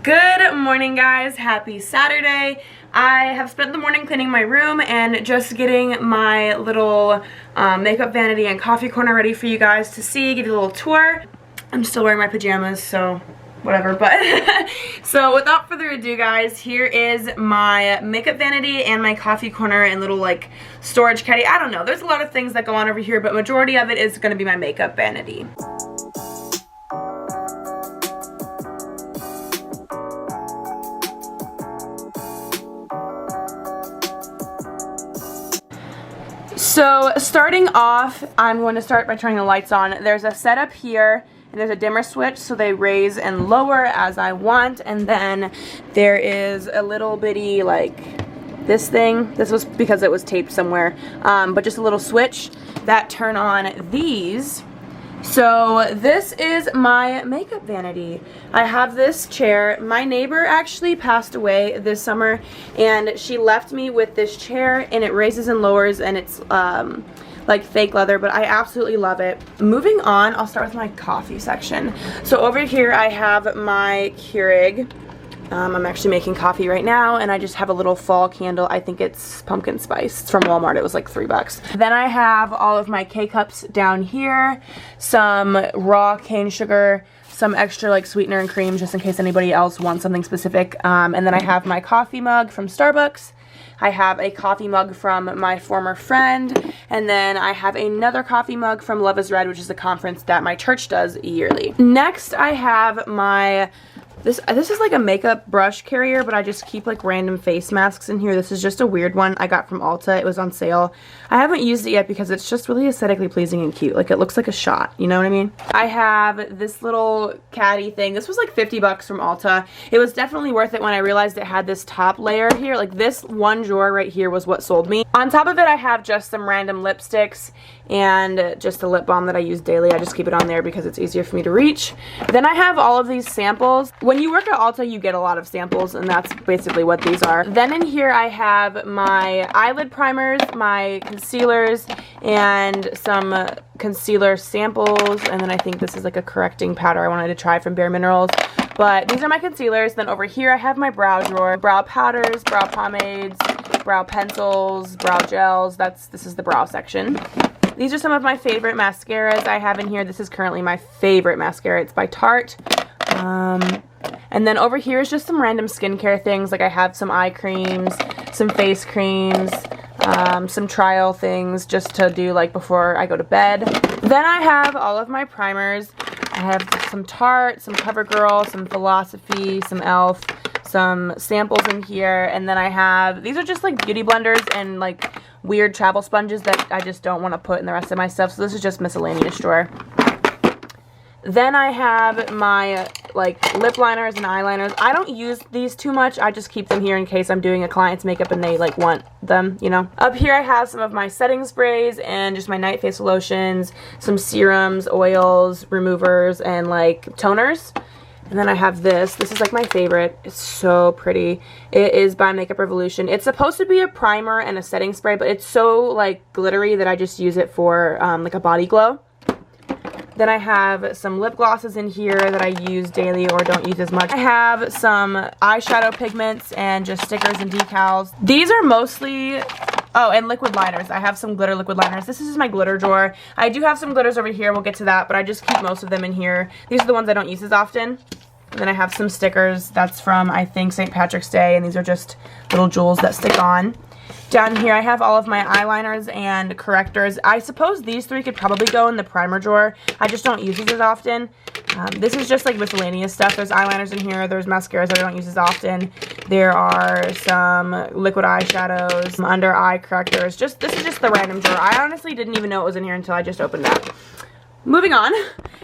Good morning, guys. Happy Saturday. I have spent the morning cleaning my room and just getting my little makeup vanity and coffee corner ready for you guys to see, give you a little tour. I'm still wearing my pajamas, so whatever, but so without further ado, guys, here is my makeup vanity and my coffee corner and little like storage caddy. I don't know, there's a lot of things that go on over here, but majority of it is going to be my makeup vanity. So starting off, I'm going to start by turning the lights on. There's a setup here, and there's a dimmer switch, so they raise and lower as I want. And then there is a little bitty, like, this thing. This was because it was taped somewhere, but just a little switch that turn on these. So this is my makeup vanity. I have this chair. My neighbor actually passed away this summer, and she left me with this chair, and it raises and lowers, and it's like fake leather, but I absolutely love it. Moving on, I'll start with my coffee section. So over here I have my Keurig. I'm actually making coffee right now, and I just have a little fall candle. I think it's pumpkin spice. It's from Walmart. It was like $3. Then I have all of my K-cups down here, some raw cane sugar, some extra like sweetener and cream just in case anybody else wants something specific. And then I have my coffee mug from Starbucks. I have a coffee mug from my former friend, and then I have another coffee mug from Love is Red, which is a conference that my church does yearly. Next, I have my This is like a makeup brush carrier, but I just keep like random face masks in here. This is just a weird one I got from Ulta. It was on sale. I haven't used it yet because it's just really aesthetically pleasing and cute. Like, it looks like a shot, you know what I mean? I have this little caddy thing. This was like $50 from Ulta. It was definitely worth it when I realized it had this top layer here. Like, this one drawer right here was what sold me. On top of it, I have just some random lipsticks and just a lip balm that I use daily. I just keep it on there because it's easier for me to reach. Then I have all of these samples. When you work at Ulta, you get a lot of samples, and that's basically what these are. Then in here I have my eyelid primers, my concealers, and some concealer samples, and then I think this is like a correcting powder I wanted to try from Bare Minerals. But these are my concealers. Then over here I have my brow drawer, brow powders, brow pomades, brow pencils, brow gels. This is the brow section. These are some of my favorite mascaras I have in here. This is currently my favorite mascara. It's by Tarte. And then over here is just some random skincare things. Like, I have some eye creams, some face creams, some trial things just to do like before I go to bed. Then I have all of my primers. I have some Tarte, some CoverGirl, some Philosophy, some e.l.f., some samples in here, and then I have, these are just like beauty blenders and like weird travel sponges that I just don't want to put in the rest of my stuff, so this is just miscellaneous drawer. Then I have my like lip liners and eyeliners. I don't use these too much. I just keep them here in case I'm doing a client's makeup and they like want them, you know. Up here I have some of my setting sprays and just my night face lotions, some serums, oils, removers, and like toners. And then I have this. This is like my favorite. It's so pretty. It is by Makeup Revolution. It's supposed to be a primer and a setting spray, but it's so like glittery that I just use it for like a body glow. Then I have some lip glosses in here that I use daily or don't use as much. I have some eyeshadow pigments and just stickers and decals. These are mostly, oh, and liquid liners. I have some glitter liquid liners. This is my glitter drawer. I do have some glitters over here. We'll get to that, but I just keep most of them in here. These are the ones I don't use as often. And then I have some stickers. That's from, I think, St. Patrick's Day, and these are just little jewels that stick on. Down here I have all of my eyeliners and correctors. I suppose these three could probably go in the primer drawer. I just don't use these as often. This is just like miscellaneous stuff. There's eyeliners in here. There's mascaras that I don't use as often. There are some liquid eyeshadows, some under eye correctors. This is just the random drawer. I honestly didn't even know it was in here until I just opened that. Moving on,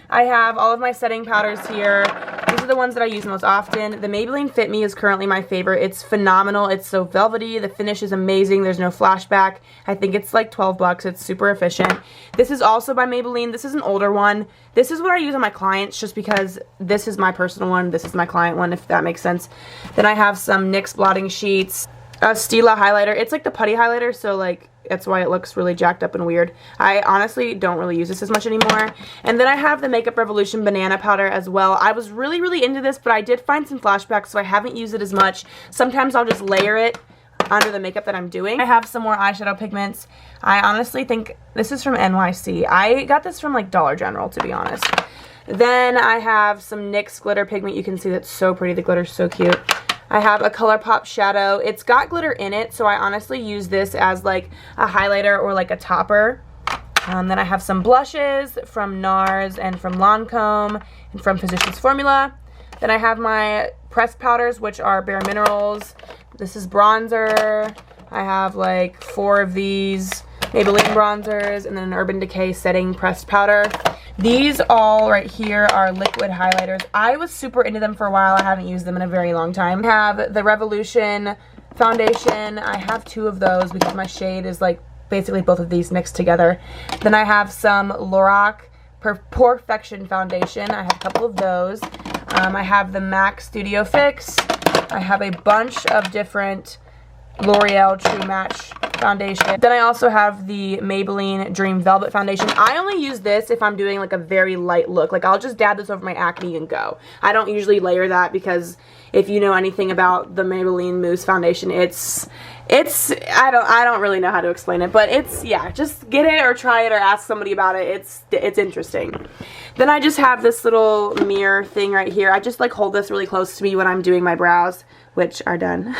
I have all of my setting powders here. These are the ones that I use most often. The Maybelline Fit Me is currently my favorite. It's phenomenal. It's so velvety. The finish is amazing. There's no flashback. I think it's like $12. It's super efficient. This is also by Maybelline. This is an older one. This is what I use on my clients just because this is my personal one. This is my client one, if that makes sense. Then I have some NYX blotting sheets. a Stila highlighter. It's like the putty highlighter, so like that's why it looks really jacked up and weird. I honestly don't really use this as much anymore. And then I have the Makeup Revolution banana powder as well. I was really into this, but I did find some flashbacks, so I haven't used it as much. Sometimes I'll just layer it under the makeup that I'm doing. I have some more eyeshadow pigments. I honestly think this is from NYC. I got this from like Dollar General, to be honest. Then I have some NYX glitter pigment. You can see that's so pretty. The glitter's so cute. I have a ColourPop shadow. It's got glitter in it, so I honestly use this as like a highlighter or like a topper. Then I have some blushes from NARS and from Lancome and from Physicians Formula. Then I have my pressed powders, which are Bare Minerals. This is bronzer. I have like 4 of these Maybelline bronzers, and then an Urban Decay setting pressed powder. These all right here are liquid highlighters. I was super into them for a while. I haven't used them in a very long time. I have the Revolution foundation. I have 2 of those because my shade is like basically both of these mixed together. Then I have some Lorac Perfection foundation. I have a couple of those. I have the MAC Studio Fix. I have a bunch of different L'Oreal True Match foundation. Then I also have the Maybelline Dream Velvet foundation. I only use this if I'm doing like a very light look. Like I'll just dab this over my acne and go. I don't usually layer that because if you know anything about the Maybelline Mousse foundation, it's I don't really know how to explain it, but it's, yeah, just get it or try it or ask somebody about it. It's interesting. Then I just have this little mirror thing right here. I just like hold this really close to me when I'm doing my brows, which are done.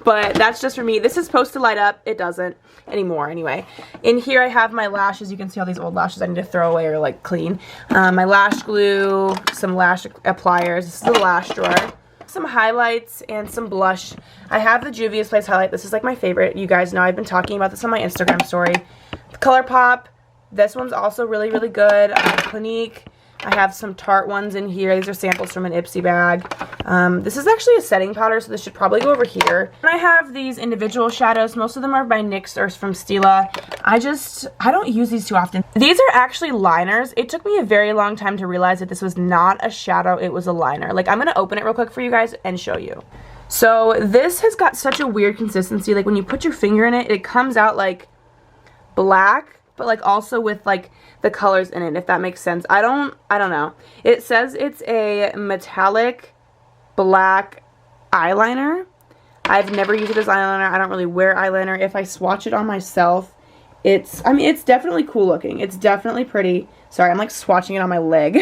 But that's just for me. This is supposed to light up. It doesn't anymore anyway. In here I have my lashes. You can see all these old lashes I need to throw away or like clean. My lash glue, some lash appliers. This is the lash drawer. Some highlights and some blush. I have the Juvia's Place highlight. This is like my favorite. You guys know I've been talking about this on my Instagram story. The ColourPop. This one's also really good. I have Clinique. I have some Tarte ones in here. These are samples from an Ipsy bag. This is actually a setting powder, so this should probably go over here. And I have these individual shadows. Most of them are by NYX or from Stila. I don't use these too often. These are actually liners. It took me a very long time to realize that this was not a shadow, it was a liner. Like, I'm going to open it real quick for you guys and show you. So this has got such a weird consistency. Like, when you put your finger in it, it comes out like black, but like also with like the colors in it, if that makes sense. I don't know. It says it's a metallic black eyeliner. I've never used it as eyeliner. I don't really wear eyeliner. If I swatch it on myself, it's definitely cool looking. It's definitely pretty. Sorry, I'm like swatching it on my leg.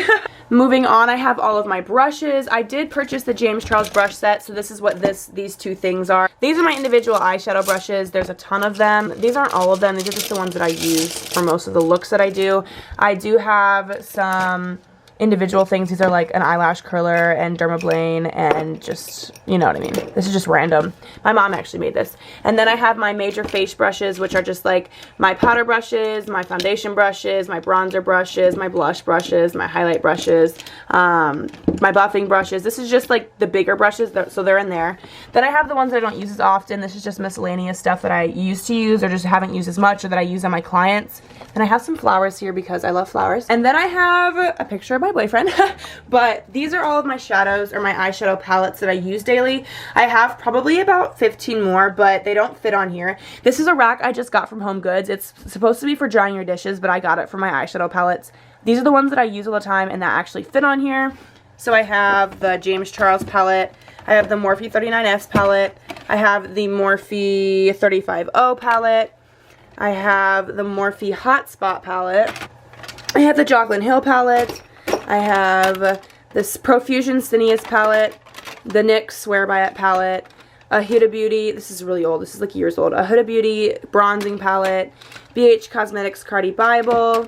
Moving on, I have all of my brushes. I did purchase the James Charles brush set, so this is what these 2 things are. These are my individual eyeshadow brushes. There's a ton of them. These aren't all of them. These are just the ones that I use for most of the looks that I do. I do have some individual things. These are like an eyelash curler and Dermablane and just, you know what I mean. This is just random. My mom actually made this. And then I have my major face brushes, which are just like my powder brushes, my foundation brushes, my bronzer brushes, my blush brushes, my highlight brushes, my buffing brushes. This is just like the bigger brushes, so they're in there. Then I have the ones that I don't use as often. This is just miscellaneous stuff that I used to use or just haven't used as much or that I use on my clients. And I have some flowers here because I love flowers. And then I have a picture of my boyfriend. But these are all of my shadows or my eyeshadow palettes that I use daily. I have probably about 15 more, but they don't fit on here. This is a rack I just got from Home Goods. It's supposed to be for drying your dishes, but I got it for my eyeshadow palettes. These are the ones that I use all the time and that actually fit on here. So I have the James Charles palette. I have the Morphe 39S palette. I have the Morphe 35O palette. I have the Morphe Hotspot palette. I have the Jocelyn Hill palette. I have this Profusion Cineas palette. The NYX Swear By It palette. A Huda Beauty. This is really old. This is like years old. A Huda Beauty bronzing palette. BH Cosmetics Cardi Bible.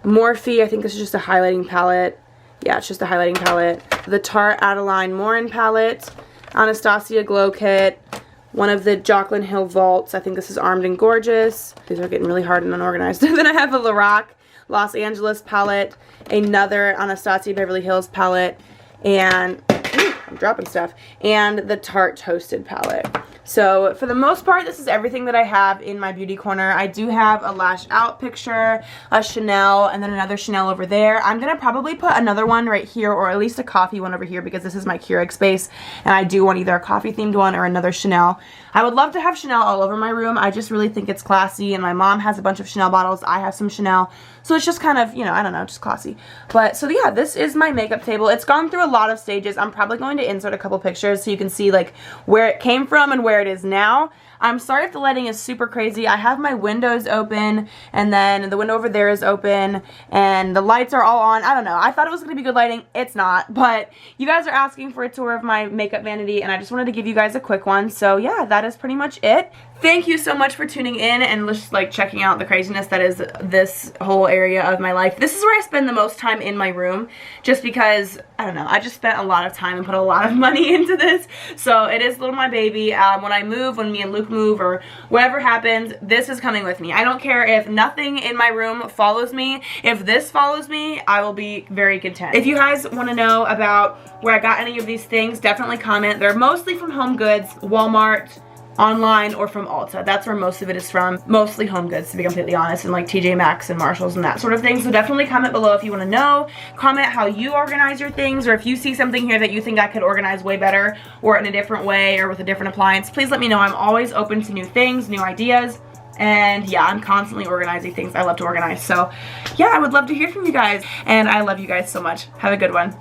Morphe. I think this is just a highlighting palette. Yeah, it's just a highlighting palette. The Tarte Adeline Morin palette. Anastasia Glow Kit. One of the Jocelyn Hill Vaults. I think this is Armed and Gorgeous. These are getting really hard and unorganized. Then I have the Lorac Los Angeles palette. Another Anastasia Beverly Hills palette. And, ooh, I'm dropping stuff. And the Tarte Toasted palette. So for the most part, this is everything that I have in my beauty corner. I do have a lash out picture, a Chanel, and then another Chanel over there. I'm going to probably put another one right here, or at least a coffee one over here, because this is my Keurig space, and I do want either a coffee themed one or another Chanel. I would love to have Chanel all over my room. I just really think it's classy, and my mom has a bunch of Chanel bottles. I have some Chanel, so it's just kind of, you know, I don't know, just classy. But so yeah, this is my makeup table. It's gone through a lot of stages. I'm probably going to insert a couple pictures so you can see like where it came from and where it is now. I'm sorry if the lighting is super crazy. I have my windows open, and then the window over there is open, and the lights are all on. I don't know. I thought it was going to be good lighting. It's not, but you guys are asking for a tour of my makeup vanity, and I just wanted to give you guys a quick one. So yeah, that is pretty much it. Thank you so much for tuning in and just like checking out the craziness that is this whole area of my life. This is where I spend the most time in my room, just because, I don't know, I just spent a lot of time and put a lot of money into this. So it is little my baby. When I move, when me and Luke move, or whatever happens, this is coming with me. I don't care if nothing in my room follows me. If this follows me, I will be very content. If you guys want to know about where I got any of these things, definitely comment. They're mostly from Home Goods, Walmart, online, or from Ulta. That's where most of it is from. Mostly Home Goods, to be completely honest, and like TJ Maxx and Marshalls and that sort of thing. So definitely comment below if you want to know. Comment how you organize your things, or if you see something here that you think I could organize way better, or in a different way, or with a different appliance. Please let me know. I'm always open to new things, new ideas. And yeah, I'm constantly organizing things. I love to organize. So yeah, I would love to hear from you guys. And I love you guys so much. Have a good one.